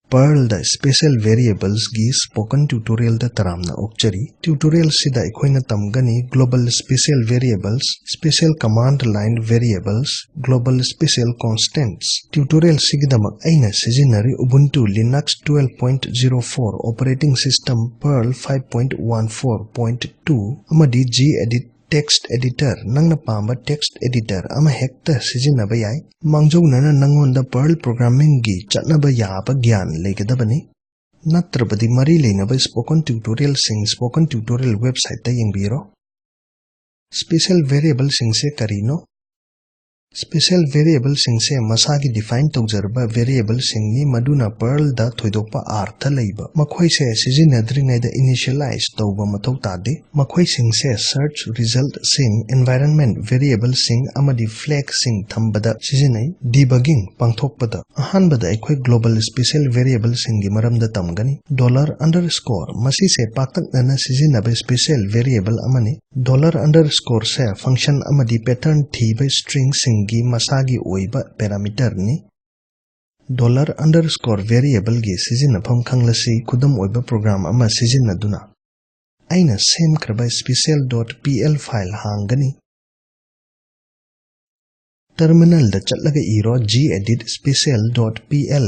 PERL the special variables gi spoken tutorial da taramna okchari. Tutorial sida ikhoina tamgani global special variables, special command line variables, global special constants. Tutorial sigidamak aina sijinari Ubuntu Linux 12.04 operating system PERL 5.14.2 amadi gedit text editor nangna pamba text editor ama hekta sijinaba yai mangjognana nangonda PERL programming gi chatnaba yaba gyan legadabani natrabadi mari leinaba spoken tutorial website ta yengbiro. Special variable singse karino special variable singse masagi define tawjarba variable singni maduna PERL da thoidokpa artha leiba makhoi se sijinadringai da initialize tawba mathau tade makhoi singse search result sing environment variable sing amadi flag sing thambada sijinai debugging pangthokpada ahanbada aikhoi global special variable singi maramda tamgani $_ masi se paktaknana sijinaba special variable amani $_ se function amadi pattern thiba string sing gi masagi oiba parameter ni $_ variable gi sijinafam khanglasi khudam oiba program ama sijinaduna aina semkraba special.pl file hangani terminal da chatlaga iro gedit special.pl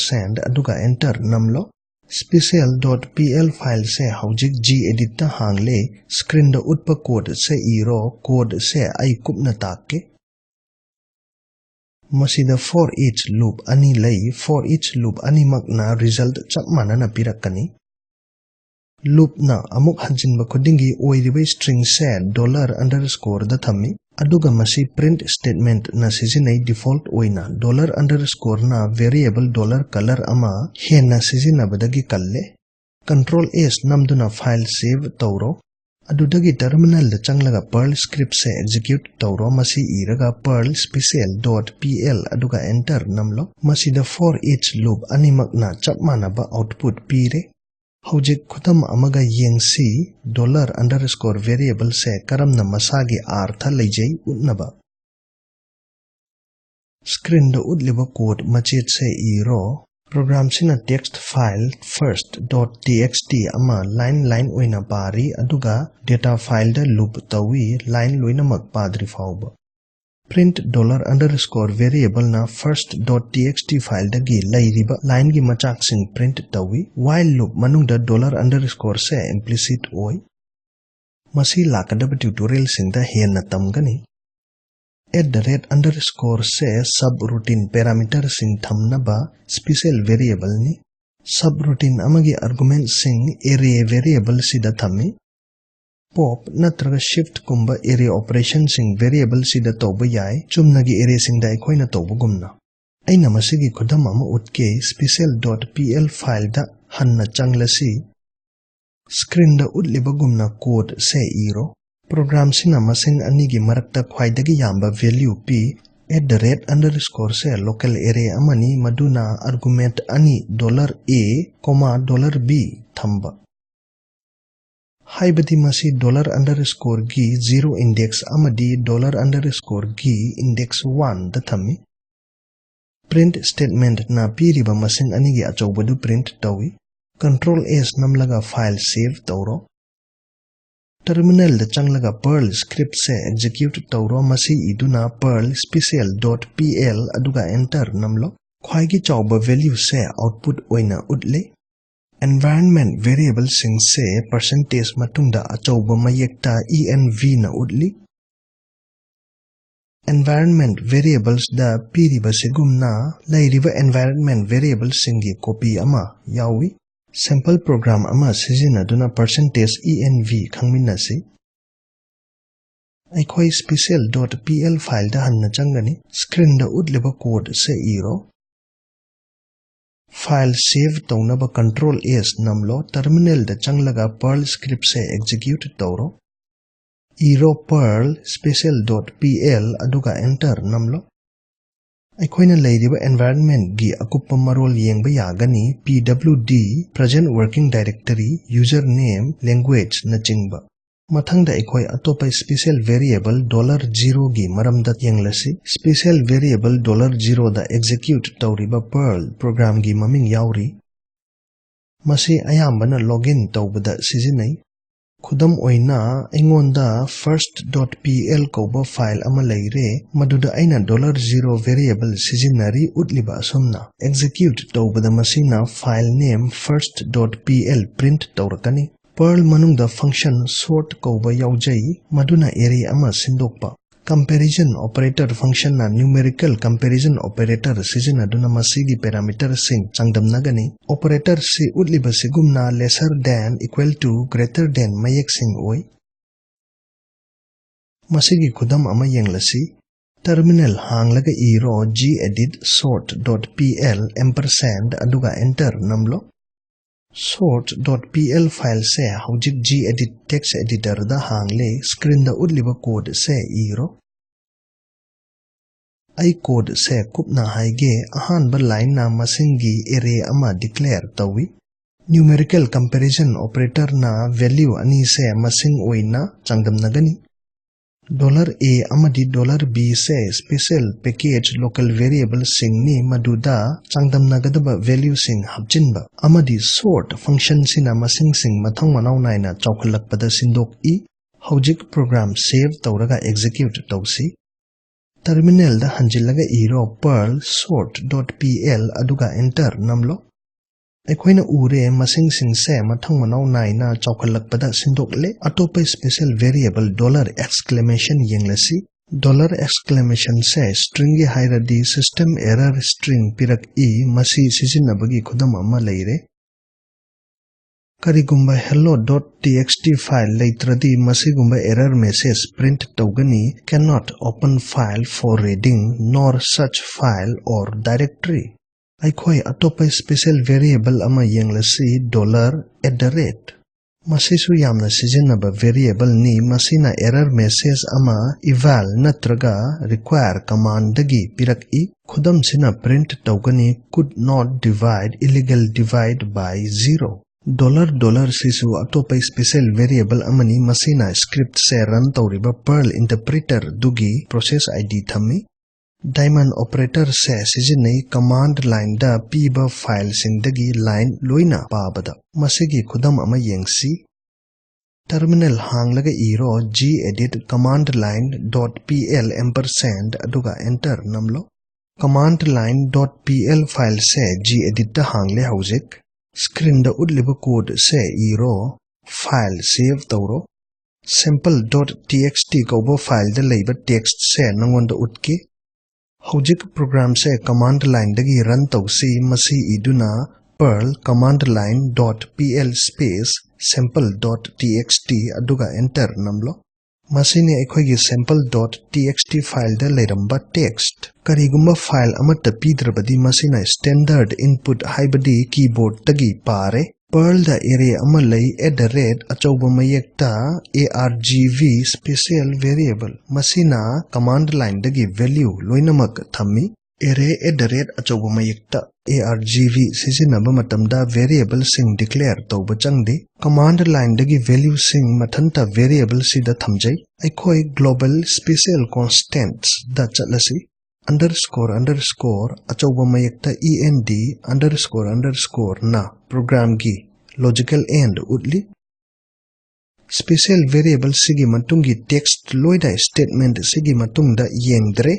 & aduga enter namlo special.pl file se haujik gedit ta hangle screen da utpa code se iro code se ai kupna takke masida for each loop ani lay for each loop ani makna result chap manana pirakani loop na amuk hanjinba khudingi oiriba string se $_ da thami aduga masi print statement na sijinai default oina $_ na variable $color ama henna sijinabadagi kalle control s namduna file save tawro adudagi terminal da changlaga PERL script se execute tawro masi iraga PERL special.pl aduga enter namlo masida for each loop animakna chapmanaba output pire haujik khutam amaga yengsi $_ variable se karamna masagi artha leijai utnaba screen da utliba code machet se iro program sina text file first.txt ama line oina pari aduga data file da loop tawi line loinamak padri fauba print $_ variable na first.txt file da gi lairiba line gi machak sing print tawi while loop manungda $_ se implicit oi masi lakadaba tutorial singda henna tamgani @_ se subroutine parameter sing thamnaba special variable ni subroutine amagi argument sing array variable sida thami pop natraga shift kumba array operation sing variable sida tawba yai chumnagi array sing da ikhoina tawba gumna aina masigi khudam ama utke special.pl file da hanna changlasi screen da utliba gumna code se iro program sina masing anigi marakta khwaidagi yamba value p @_ se local array amani maduna argument ani $a, $b thamba haibadi masi $_ gi 0 index amadi $_ gi index 1 da thami print statement na piriba masing anigi achawbadu print tawi control s namlaga file save tawro terminal da changlaga PERL script se execute tawro masi iduna PERL special.pl aduga enter namlo khwaigi chawba value se output oina utle environment variable sing se percentage matungda achawba mayekta env na utli environment variables da piriba segumna lairiba environment variable singi copy ama yawi sample program ama sijinaduna %env khangminasi aikhoi special.pl file da hanna changani screen da utliba code se iro file save tawnaba control s namlo terminal da changlaga PERL script se execute tawro iro PERL special.pl aduga enter namlo Aikoina leiriba environment gi akuppa marol yengba yagani pwd present working directory username language na chingba mathangda aikoi atopa special variable $0 gi maramda yenglasi special variable $0 da execute tawriba PERL program gi maming yauri Masi ayambana login tawbada sizinai. Khudam oina aingonda first.pl kauba file ama leire maduda aina $0 variable sizinari utliba asumna execute tawbada masina file name first.pl print tawrakani. Perl manungda function sort kauba yaujai maduna area ama sindokpa. Comparison operator function na numerical comparison operator sizinaduna masigi parameter sing changdamnagani. Operator si utliba sigumna lesser than equal to greater than mayek sing oi. Masigi khudam ama yenglasi. Terminal hanglaga iro gedit sort.pl ampersand aduga enter namlo. Sort.pl file se haujik gedit text editor da hangle screen da utliba code se iro. Ai code se kupna haige ahanba line na masingi array ama declare tawi. Numerical comparison operator na value ani se masing oina changdamnagani. $A amadi $B se special package local variable sing ni maduda changdamnagadaba value sing hapchinba. Amadi sort function sina masing sing mathang manaw naina chawkhalakpada sindok I. Haujik program save tawraga execute tawsi. Terminal da hanjilaga iro perl sort.pl aduga enter namlo. Aikoina ure masing sing se mathang manaw naina chawkhalakpada sindokle atopa special variable $! Yenglasi. $! se string gi hairadi system error string pirak I masi sizinabagi khudam amma leire. Karigumba hello.txt file leitradi masigumba error message print tawgani cannot open file for reading nor such file or directory. Aikhoi atopa special variable ama yenglasi $@. Masisu yamna sizinaba variable ni masina error message ama eval natraga require command dagi pirak I khudam sina print tawgani could not divide illegal divide by 0. $sisu atopa special variable amani masina script se run tawriba Perl interpreter dugi process ID thami. Diamond operator se sizinai command line da piba file singdagi line loina pabada. Masigi khudam ama yengsi. Terminal hanglaga iro gedit command line.pl ampersand aduga enter namlo. Command line.pl file se gedit da hangle haujik. Screen da utliba code se iro file save tawro. Sample.txt kauba file da leiba text se nangonda utki. Haujik program se command line dagi run tawsi masi iduna perl command line.pl space sample.txt aduga enter namlo. Masini aikhoigi sample.txt file da leiramba text. Karigumba file amata pidrabadi masina standard input haibadi keyboard tagi pare. Perl da array ama lay @achauba mayekta argv special variable. Masina command line dagi value loinamak thammi. Array @achauba mayekta argv sizinaba matamda variable sing declare tawba changdi. Command line dagi value sing mathanta variable sida thamjai. Aikhoi global special constants da chatlasi. Underscore achauba mayekta end underscore na program gi logical end utli. Special variable sigi matungi text loida statement sigi matungda yengdre.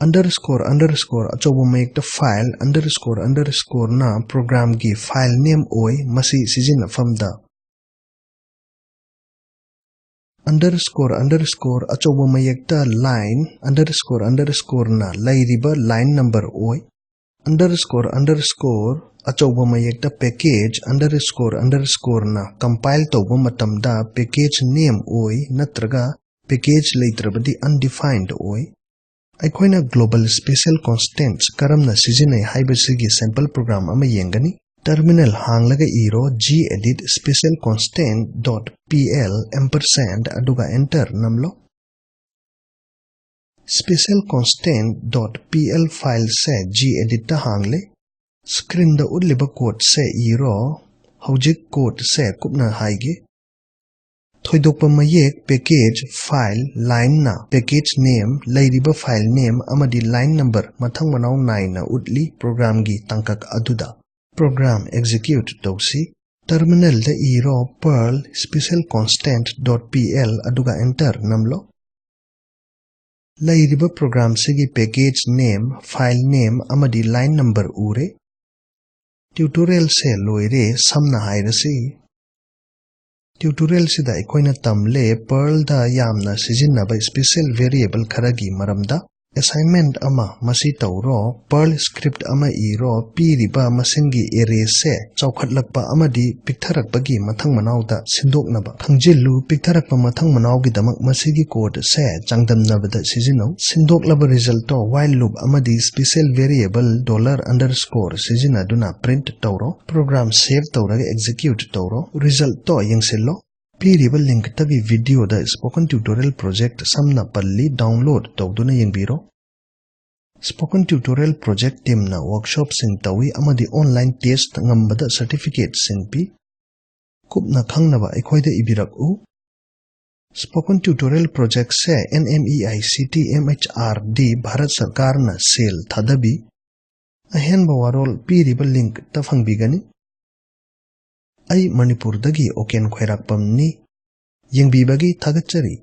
Underscore achauba mayekta file underscore na program gi file name oi masi sizinafamda. Underscore achauba mayekta line underscore na lairiba line number oi. Underscore achauba mayekta package underscore na compile tawba matamda package name oi natraga package leitrabadi undefined oi. Aikoina global special constants karamna sizinai haibasigi sample program ama yengani. Terminal hanglaga iro gedit special constant.pl ampersand aduga enter namlo. Special constant.pl file se gedit ta hangle. Screen da utliba code se iro haujik code se kupna haige. Thoidokpa mayek package file line na package name lairiba file name amadi line number mathang manaw 9 na utli program gi tangkak aduda. Program execute tawsi. Terminal da iro PERL special constant.pl aduga enter namlo. Lairiba program sigi package name, file name amadi line number ure. Tutorial se loire samna hairasi. Tutorial sida ikoina tamle PERL da yamna sijinnaba special variable kharagi maramda. Assignment ama masi tauro PERL script ama iro piriba masingi array se chawkhatlakpa amadi piktharakpagi mathang manawda sindoknaba khangjilu piktharakpa mathang manawgi damak masigi code se changdamnabada sijino sindoklaba result to while loop amadi special variable $_ sijinaduna print tauro program save tauraga execute tauro result to yengsello P-requisites link tagi video da spoken tutorial project samna palli download tawduna yengbiro. Spoken tutorial project team na workshop sing tawi amadi online test ngambada certificate sing pi. Kupna khangnaba aikhoida ibirak u. Spoken tutorial project se NMEICT MHRD Bharat Sarkar na sale thadabi. Ahenba warol P-requisites link tafangbigani. Ay Manipur dagi oken khairakpam ni yengbibagi thagatchari.